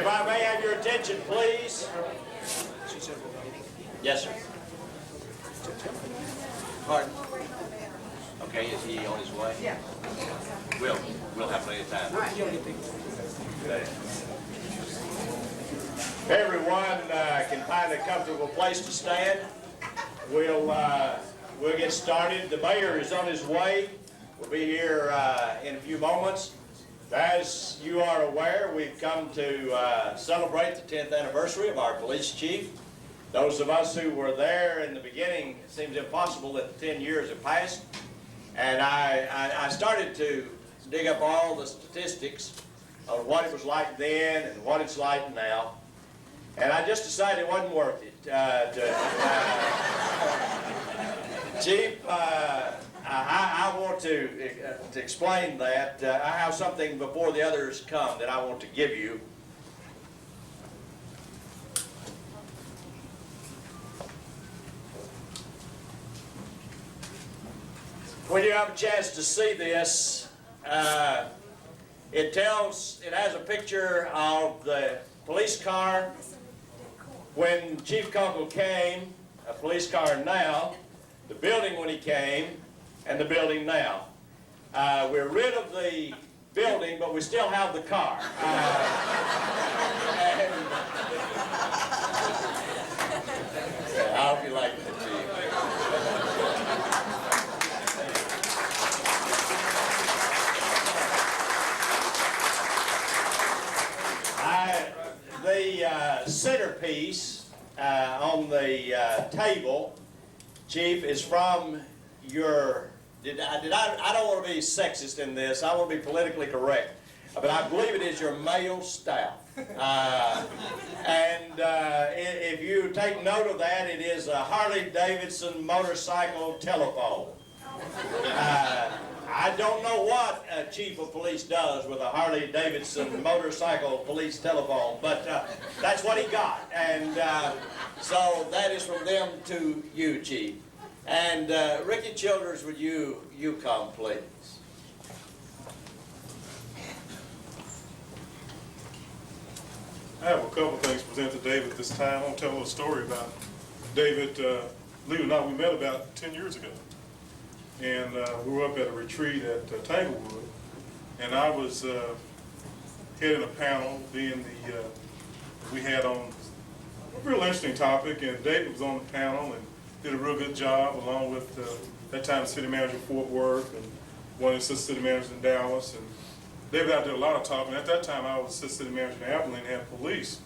I may have your attention, please. Yes, sir. Pardon? Okay, is he on his way? Yeah. We'll have plenty of time. Okay. Everyone can find a comfortable place to stand. We'll get started. The mayor is on his way. We'll be here in a few moments. As you are aware, we've come to celebrate the 10th anniversary of our police chief. Those of us who were there in the beginning, it seems impossible that 10 years have passed. And I started to dig up all the statistics of what it was like then and what it's like now. And I just decided it wasn't worth it. Chief, I want to explain that. I have something before the others come that I want to give you. When you have a chance to see this, it has a picture of the police car when Chief Kunkle came, a police car now, the building when he came, and the building now. We're rid of the building, but we still have the car. I hope you like it, Chief. The centerpiece on the table, Chief, is from your, I don't want to be sexist in this, I want to be politically correct, but I believe it is your male staff. If you take note of that, it is a Harley-Davidson motorcycle telephone. I don't know what a chief of police does with a Harley-Davidson motorcycle police telephone, but that's what he got. And so that is from them to you, Chief. And Ricky Childers, would you come, please? I have a couple of things to present to David this time. I want to tell a little story about David. Believe it or not, we met about 10 years ago. And we were up at a retreat at Tanglewood, and I was heading a panel, we had on a real interesting topic, and David was on the panel and did a real good job, along with that time city manager of Fort Worth and one of the assistant city managers in Dallas. And David and I did a lot of talking. At that time, I was assistant city manager in Abilene and had police.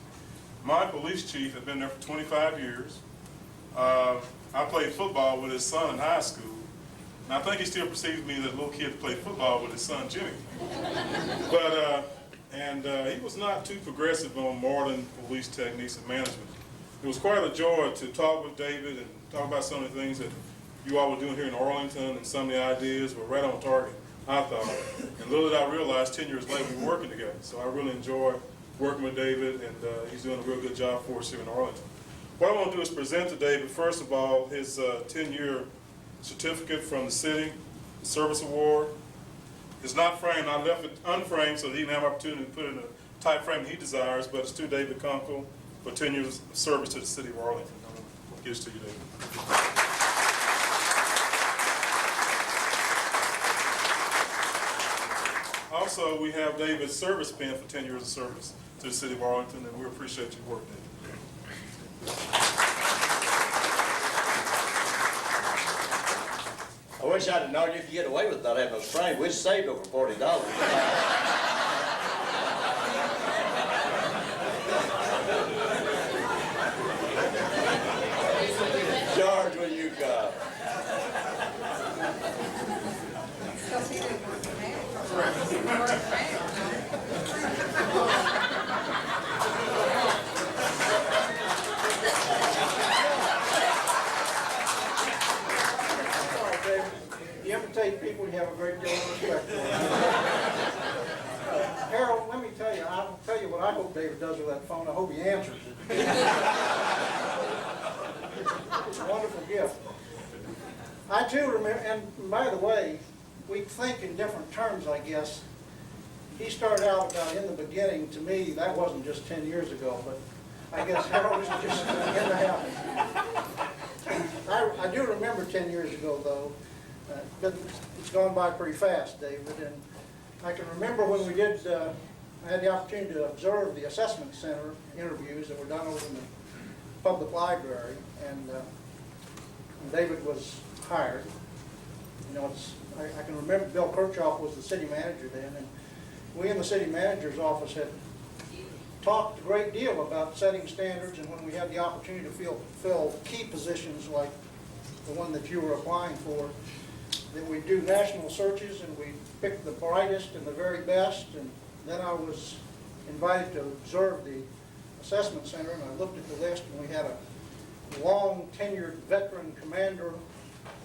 My police chief had been there for 25 years. I played football with his son in high school. And I think he still perceives me as a little kid that played football with his son, Jimmy. But, he was not too progressive on modern police techniques and management. It was quite a joy to talk with David and talk about some of the things that you all were doing here in Arlington, and some of the ideas were right on target, I thought. And little did I realize 10 years later we were working together. So I really enjoy working with David, and he's doing a real good job for us here in Arlington. What I want to do is present to David, first of all, his 10-year certificate from the city, the service award. It's not framed. I left it unframed so that he can have an opportunity to put it in a type frame he desires, but it's to David Kunkle for 10 years of service to the city of Arlington. I'll give this to you, David. Also, we have David's service pin for 10 years of service to the city of Arlington, and we appreciate your work, David. I wish I'd have known you could get away with not having those framed. We'd saved over $40. George, will you go? You imitate people you have a great deal of respect for. Harold, let me tell you, I'll tell you what I hope David does with that phone. I hope he answers it. It's a wonderful gift. I too remember, and by the way, we think in different terms, I guess. he started out in the beginning, to me, that wasn't just 10 years ago, but I guess Harold was just in the habit. I do remember 10 years ago, though, but it's gone by pretty fast, David, and I can remember when we did, I had the opportunity to observe the assessment center interviews that were done over in the public library, and David was hired. You know, I can remember Bill Kirchhoff was the city manager then, and we in the city manager's office had talked a great deal about setting standards, and when we had the opportunity to fill key positions like the one that you were applying for, that we do national searches and we pick the brightest and the very best. And then I was invited to observe the assessment center, and I looked at the list, and we had a long tenured veteran commander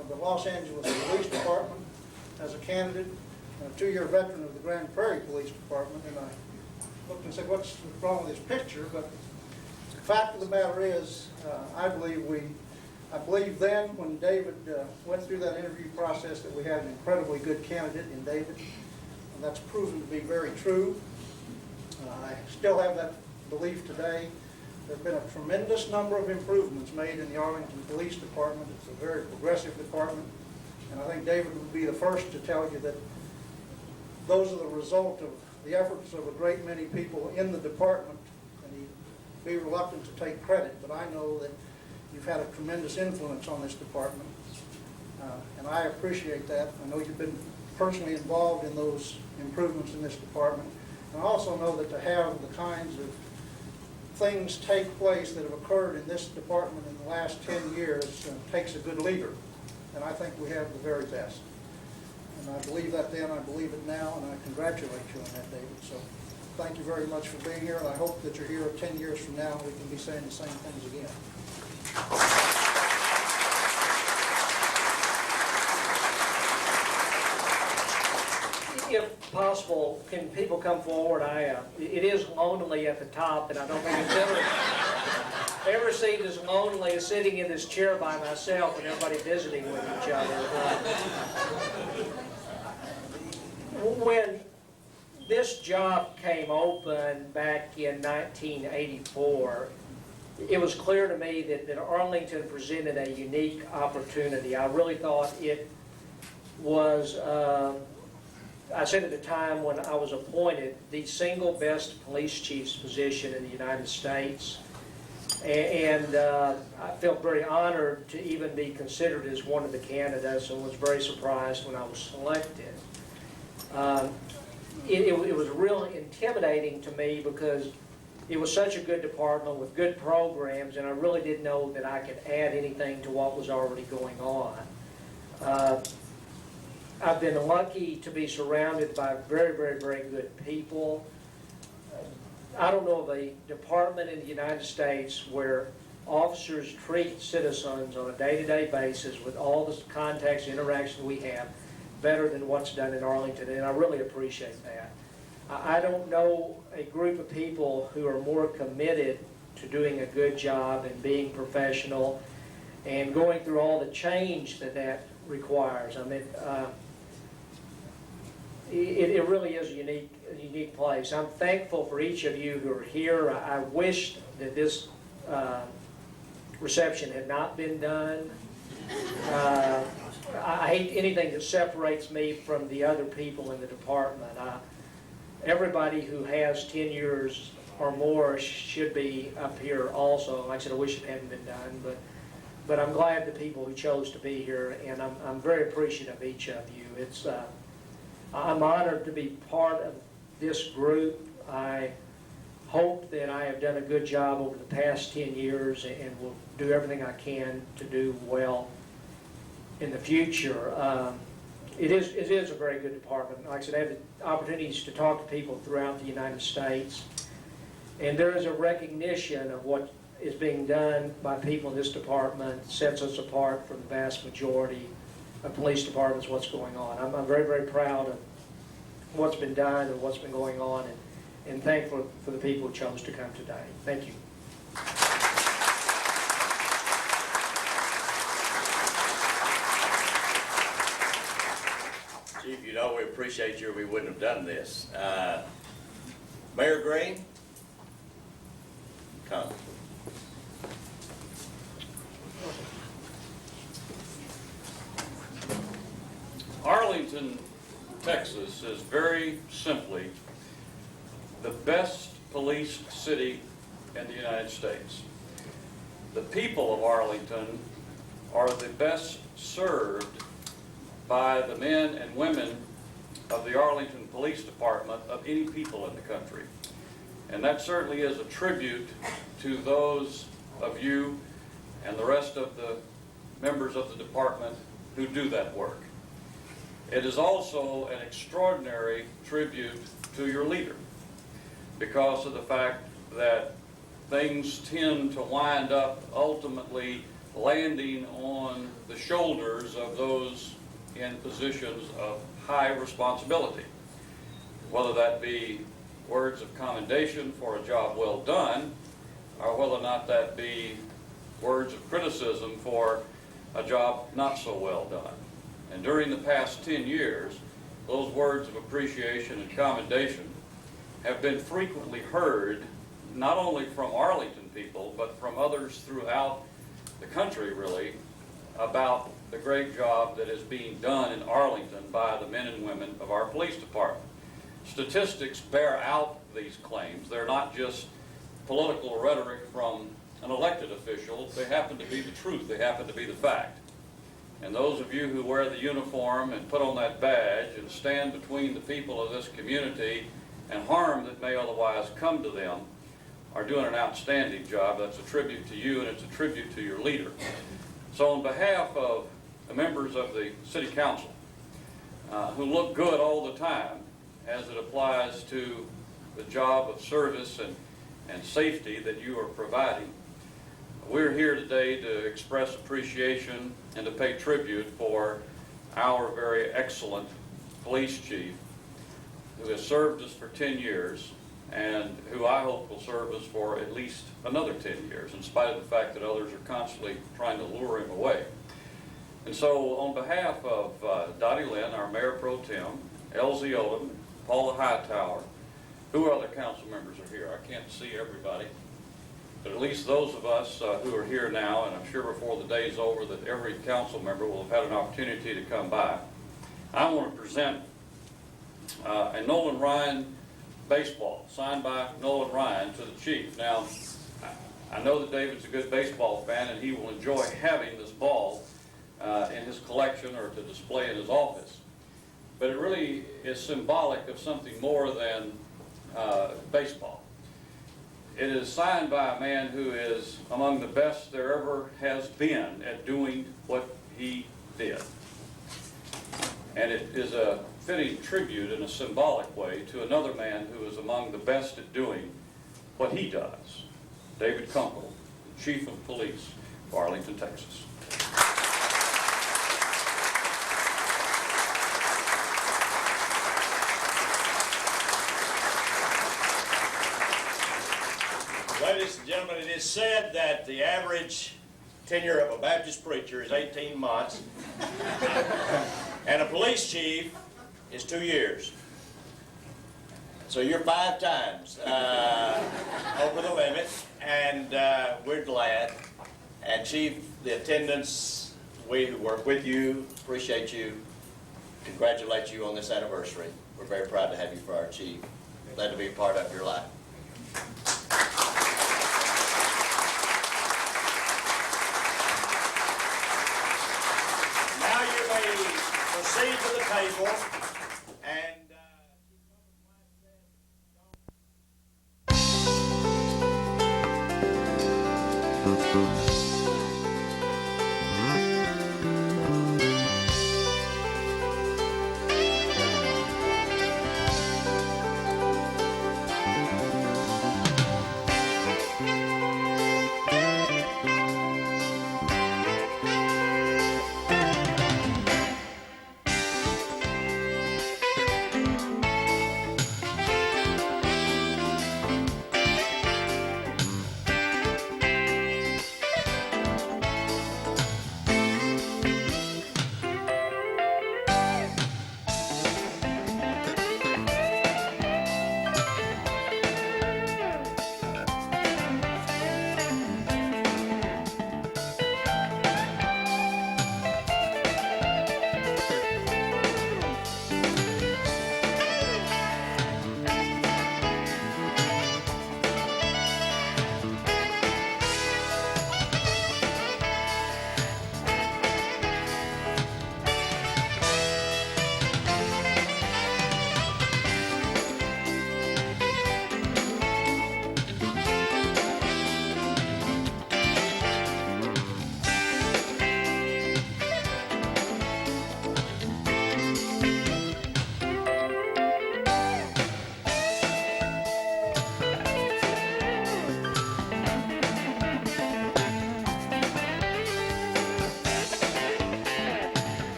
of the Los Angeles Police Department as a candidate, and a 2-year veteran of the Grand Prairie Police Department. And I looked and said, what's wrong with this picture? But the fact of the matter is, I believe then when David went through that interview process that we had an incredibly good candidate in David, and that's proven to be very true. I still have that belief today. There have been a tremendous number of improvements made in the Arlington Police Department. It's a very progressive department, and I think David would be the first to tell you that those are the result of the efforts of a great many people in the department, and he'd be reluctant to take credit, but I know that you've had a tremendous influence on this department, and I appreciate that. I know you've been personally involved in those improvements in this department, and I also know that to have the kinds of things take place that have occurred in this department in the last 10 years takes a good leader, and I think we have the very best. And I believe that then, I believe it now, and I congratulate you on that, David. So thank you very much for being here, and I hope that you're here 10 years from now and we can be saying the same things again. If possible, can people come forward? It is lonely at the top, and I don't think it's ever seemed as lonely as sitting in this chair by myself and everybody visiting with each other. When this job came open back in 1984, it was clear to me that Arlington presented a unique opportunity. I really thought it was, I said at the time when I was appointed, the single best police chief's position in the United States. And I felt very honored to even be considered as one of the candidates, and was very surprised when I was selected. It was really intimidating to me because it was such a good department with good programs, and I really didn't know that I could add anything to what was already going on. I've been lucky to be surrounded by very, very, very good people. I don't know of a department in the United States where officers treat citizens on a day-to-day basis with all the contacts and interactions we have better than what's done in Arlington, and I really appreciate that. I don't know a group of people who are more committed to doing a good job and being professional and going through all the change that requires. I mean, it really is a unique place. I'm thankful for each of you who are here. I wish that this reception had not been done. I hate anything that separates me from the other people in the department. Everybody who has 10 years or more should be up here also. Like I said, I wish it hadn't been done, but I'm glad the people who chose to be here, and I'm very appreciative of each of you. I'm honored to be part of this group. I hope that I have done a good job over the past 10 years and will do everything I can to do well in the future. It is a very good department. Like I said, I have the opportunities to talk to people throughout the United States, and there is a recognition of what is being done by people in this department sets us apart from the vast majority of police departments, what's going on. I'm very, very proud of what's been done and what's been going on, and thankful for the people who chose to come today. Thank you. Chief, you know we appreciate you or we wouldn't have done this. Mayor Green? Come. Arlington, Texas is very simply the best policed city in the United States. The people of Arlington are the best served by the men and women of the Arlington Police Department of any people in the country. And that certainly is a tribute to those of you and the rest of the members of the department who do that work. It is also an extraordinary tribute to your leader because of the fact that things tend to wind up ultimately landing on the shoulders of those in positions of high responsibility, whether that be words of commendation for a job well done, or whether or not that be words of criticism for a job not so well done. And during the past 10 years, those words of appreciation and commendation have been frequently heard, not only from Arlington people, but from others throughout the country, really, about the great job that is being done in Arlington by the men and women of our police department. Statistics bear out these claims. They're not just political rhetoric from an elected official. They happen to be the truth. They happen to be the fact. And those of you who wear the uniform and put on that badge and stand between the people of this community and harm that may otherwise come to them are doing an outstanding job. That's a tribute to you, and it's a tribute to your leader. So on behalf of the members of the City Council, who look good all the time as it applies to the job of service and safety that you are providing, we're here today to express appreciation and to pay tribute for our very excellent police chief who has served us for 10 years and who I hope will serve us for at least another 10 years, in spite of the fact that others are constantly trying to lure him away. And so on behalf of Dottie Lynn, our Mayor Pro Tem, Elsie Odom, Paula Hightower, who other council members are here? I can't see everybody. But at least those of us who are here now, and I'm sure before the day's over that every council member will have had an opportunity to come by. I want to present a Nolan Ryan baseball, signed by Nolan Ryan, to the chief. Now, I know that David's a good baseball fan, and he will enjoy having this ball in his collection or to display in his office. But it really is symbolic of something more than baseball. It is signed by a man who is among the best there ever has been at doing what he did. And it is a fitting tribute in a symbolic way to another man who is among the best at doing what he does, David Kunkle, Chief of Police of Arlington, Texas. Ladies and gentlemen, it is said that the average tenure of a Baptist preacher is 18 months, and a police chief is 2 years. So you're 5 times over the limit, and we're glad. And Chief, the attendants, we who work with you, appreciate you, congratulate you on this anniversary. We're very proud to have you for our chief. Glad to be a part of your life. Now you may proceed to the table.